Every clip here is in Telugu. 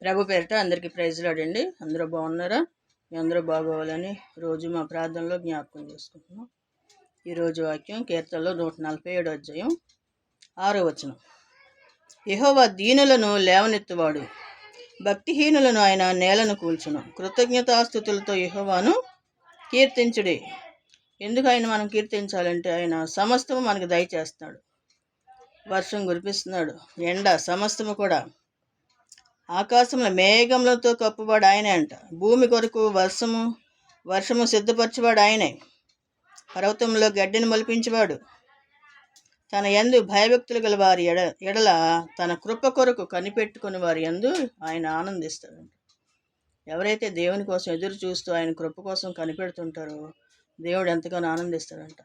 ప్రభు పేరిట అందరికీ ప్రైజ్ లార్డ్ అండి. అందరూ బాగున్నారా? మీ అందరూ బాగోవాలని రోజు మా ప్రార్థనలో జ్ఞాపకం చేసుకుంటున్నాం. ఈరోజు వాక్యం కీర్తనలో 147 అధ్యాయం 6వ వచనం. యెహోవా దీనులను లేవనెత్తువాడు, భక్తిహీనులను ఆయన నేలను కూల్చును. కృతజ్ఞతాస్తుతులతో యెహోవాను కీర్తించుడి. ఎందుకు ఆయన మనం కీర్తించాలంటే ఆయన సమస్తము మనకు దయచేస్తున్నాడు. వర్షం కురిపిస్తున్నాడు, ఎండ సమస్తము కూడా. ఆకాశంలో మేఘములతో కప్పువాడు ఆయనే అంట. భూమి కొరకు వర్షము సిద్ధపరచువాడు ఆయనే. పర్వతంలో గడ్డిని మొలిపించేవాడు. తన యందు భయభక్తులు గల వారి ఎడల తన కృప కొరకు కనిపెట్టుకుని వారి యందు ఆయన ఆనందిస్తాడంట. ఎవరైతే దేవుని కోసం ఎదురు చూస్తూ ఆయన కృప కోసం కనిపెడుతుంటారో దేవుడు ఎంతగానో ఆనందిస్తాడంట.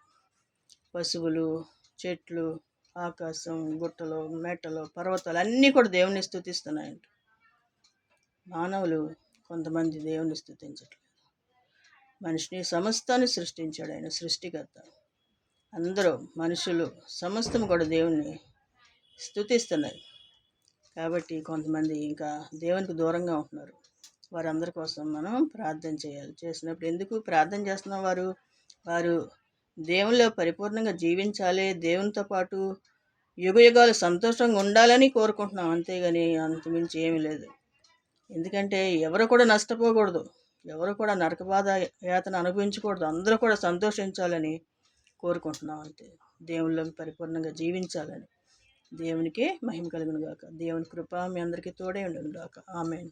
పశువులు, చెట్లు, ఆకాశం, గుట్టలు, మెట్టలు, పర్వతాలు అన్నీ కూడా దేవుని స్తుతిస్తున్నాయంట. మానవులు కొంతమంది దేవుని స్తుతించట్లేదు. మనిషిని సమస్తాన్ని సృష్టించాడు ఆయన, సృష్టికర్త. అందరూ మనుషులు సమస్తం కూడా దేవుణ్ణి స్తుతిస్తున్నారు. కాబట్టి కొంతమంది ఇంకా దేవునికి దూరంగా ఉంటున్నారు. వారందరి కోసం మనం ప్రార్థన చేయాలి. చేసినప్పుడు ఎందుకు ప్రార్థన చేస్తున్న వారు దేవునిలో పరిపూర్ణంగా జీవించాలి, దేవునితో పాటు యుగయుగాలు సంతోషంగా ఉండాలని కోరుకుంటున్నాం. అంతేగాని అంతమించి ఏమీ లేదు. ఎందుకంటే ఎవరు కూడా నష్టపోకూడదు, ఎవరు కూడా నరకబాధ యాతన అనుభవించకూడదు. అందరూ కూడా సంతోషించాలని కోరుకుంటున్నాం. అంతే, దేవునిలో పరిపూర్ణంగా జీవించాలని. దేవునికి మహిమ కలుగును గాక. దేవుని కృప మీ అందరికీ తోడే ఉండును గాక. ఆమేన్.